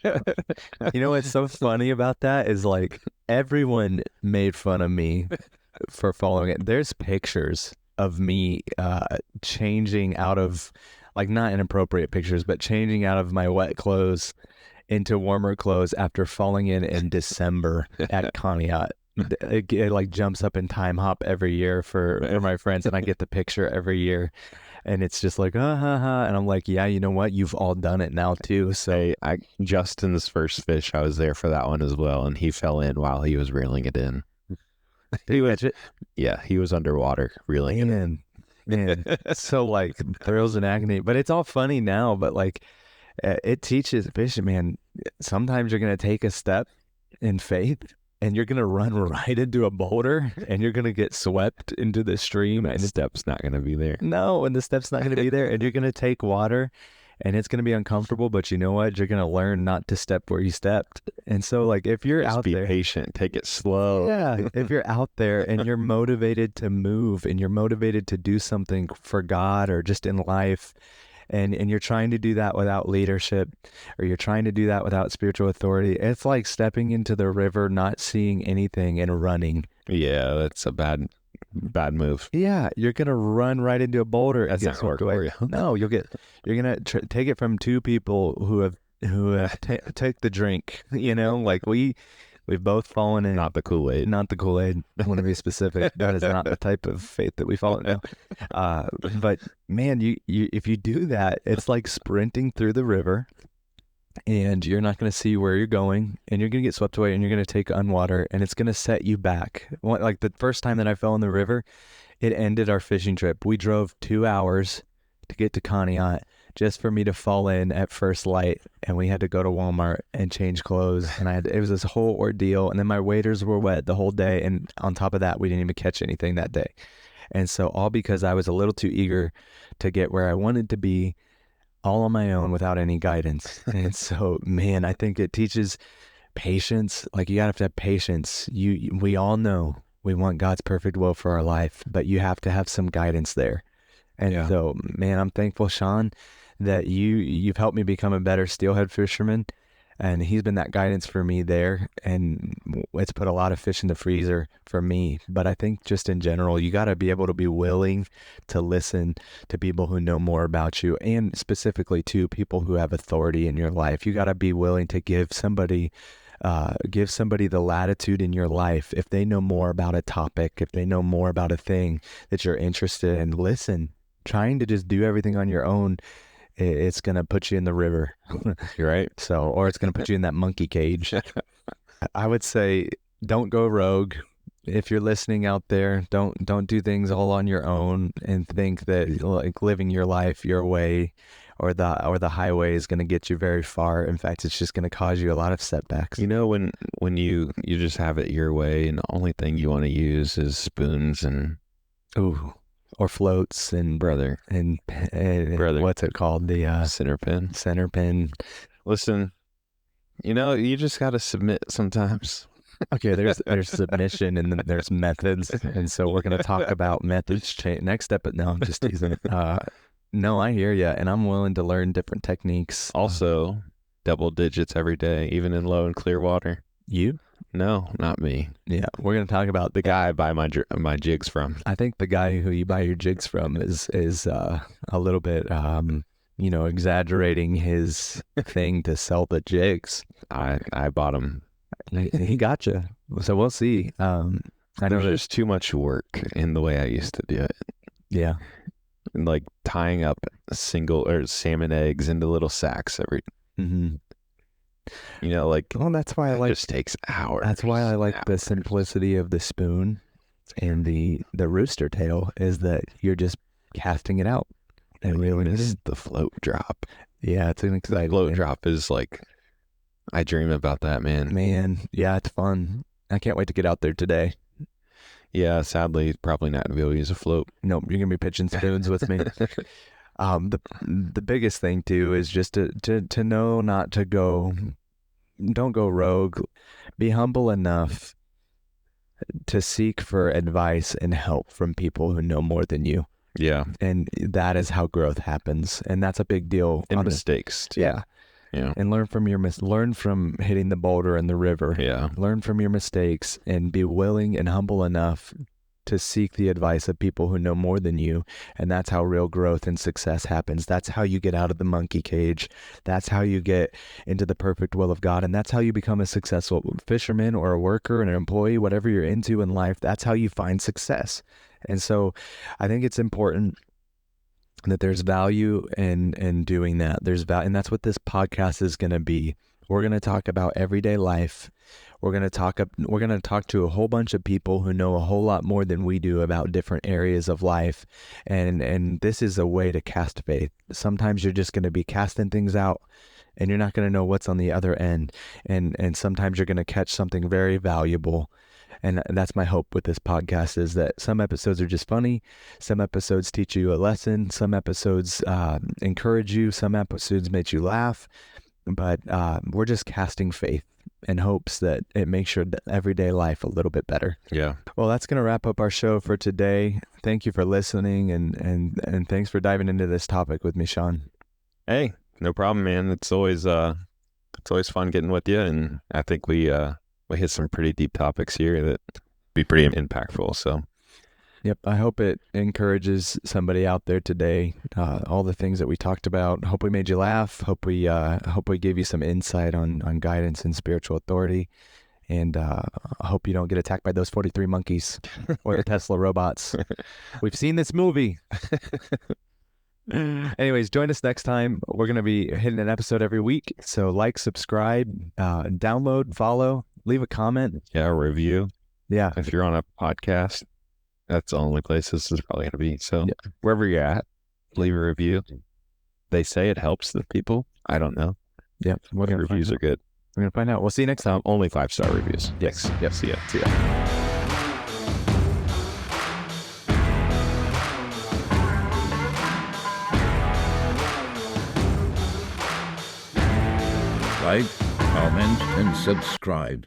You know what's so funny about that is like everyone made fun of me for following it. There's pictures of me changing out of, like, not inappropriate pictures, but changing out of my wet clothes into warmer clothes after falling in December at Conneaut. It like jumps up in time hop every year for my friends, and I get the picture every year. And it's just like, ha, ha. And I'm like, yeah, you know what? You've all done it now, too. So Justin's first fish, I was there for that one as well. And he fell in while he was reeling it in. Did you catch it? Yeah, he was underwater reeling it in. Man. So, like, thrills and agony. But it's all funny now. But, like, it teaches fishing, man. Sometimes you're going to take a step in faith, and you're going to run right into a boulder, and you're going to get swept into the stream. And the step's not going to be there. No, and the step's not going to be there. And you're going to take water, and it's going to be uncomfortable. But you know what? You're going to learn not to step where you stepped. And so, like, if you're Just out be there. patient. Take it slow. Yeah, if you're out there and you're motivated to move and you're motivated to do something for God or just in life, and you're trying to do that without leadership, or you're trying to do that without spiritual authority, it's like stepping into the river, not seeing anything, and running. Yeah, that's a bad move. Yeah, you're gonna run right into a boulder. That's not work for you. No, you're gonna take it from two people who have take the drink. You know, like we've both fallen in. Not the Kool-Aid. Not the Kool-Aid. I want to be specific. That is not the type of faith that we follow now. But man, you if you do that, it's like sprinting through the river, and you're not going to see where you're going, and you're going to get swept away, and you're going to take on water, and it's going to set you back. Like the first time that I fell in the river, it ended our fishing trip. We drove 2 hours to get to Conneaut just for me to fall in at first light, and we had to go to Walmart and change clothes, and it was this whole ordeal, and then my waders were wet the whole day, and on top of that, we didn't even catch anything that day. And so all because I was a little too eager to get where I wanted to be all on my own without any guidance. And so, man, I think it teaches patience. Like, you gotta have patience. We all know we want God's perfect will for our life, but you have to have some guidance there. And so, man, I'm thankful, Sean, that you've helped me become a better steelhead fisherman, and he's been that guidance for me there, and it's put a lot of fish in the freezer for me. But I think just in general, you got to be able to be willing to listen to people who know more about you, and specifically to people who have authority in your life. You got to be willing to give somebody the latitude in your life. If they know more about a topic, if they know more about a thing that you're interested in, listen. Trying to just do everything on your own, it's going to put you in the river. You're right. So, or it's going to put you in that monkey cage. I would say don't go rogue. If you're listening out there, don't do things all on your own and think that like living your life your way or the highway is going to get you very far. In fact, it's just going to cause you a lot of setbacks. You know, when you just have it your way, and the only thing you want to use is spoons and or floats and brother, what's it called? The center pin. Center pin. Listen, you know, you just got to submit sometimes. Okay, there's submission, and then there's methods, and so we're going to talk about methods next step. But no, I'm just teasing. No, I hear you, and I'm willing to learn different techniques. Also, double digits every day, even in low and clear water. You? No, not me. Yeah, we're going to talk about the guy I buy my jigs from. I think the guy who you buy your jigs from is a little bit, exaggerating his thing to sell the jigs. I bought him. He got you. So we'll see. I know there's too much work in the way I used to do it. Yeah. And like tying up single or salmon eggs into little sacks every. Mm-hmm. You know, like, well, that's why I like. It just takes hours. That's why I like the simplicity of the spoon and the rooster tail, is that you're just casting it out and reeling it in. The float drop. Yeah, it's an exciting float drop is like, I dream about that, man. Man, yeah, it's fun. I can't wait to get out there today. Yeah, sadly, probably not going to be able to use a float. Nope, you're gonna be pitching spoons with me. The biggest thing too is just to know not to go, don't go rogue. Be humble enough to seek for advice and help from people who know more than you. Yeah. And that is how growth happens. And that's a big deal. And mistakes, too. Yeah. Yeah. And learn from hitting the boulder in the river. Yeah. Learn from your mistakes and be willing and humble enough to seek the advice of people who know more than you. And that's how real growth and success happens. That's how you get out of the monkey cage. That's how you get into the perfect will of God. And that's how you become a successful fisherman or a worker and an employee, whatever you're into in life. That's how you find success. And so I think it's important that there's value in doing that. There's value, and that's what this podcast is going to be. We're going to talk about everyday life. We're going to talk to a whole bunch of people who know a whole lot more than we do about different areas of life. And this is a way to cast faith. Sometimes you're just going to be casting things out and you're not going to know what's on the other end. And sometimes you're going to catch something very valuable. And that's my hope with this podcast, is that some episodes are just funny. Some episodes teach you a lesson. Some episodes encourage you. Some episodes make you laugh. But we're just casting faith in hopes that it makes your everyday life a little bit better. Yeah. Well, that's going to wrap up our show for today. Thank you for listening, and thanks for diving into this topic with me, Sean. Hey, no problem, man. It's always fun getting with you, and I think we hit some pretty deep topics here that be pretty impactful. So, yep. I hope it encourages somebody out there today. All the things that we talked about. Hope we made you laugh. Hope we gave you some insight on guidance and spiritual authority. And I hope you don't get attacked by those 43 monkeys or the Tesla robots. We've seen this movie. Anyways, join us next time. We're going to be hitting an episode every week. So like, subscribe, download, follow, leave a comment. Yeah, review. Yeah. If you're on a podcast, that's the only place this is probably going to be. So yeah. Wherever you're at, leave a review. They say it helps the people. I don't know. Yeah. Reviews are good. We're going to find out. We'll see you next time. Only 5-star reviews. Yes. Thanks. Yep. See ya. See ya. Like, comment, and subscribe.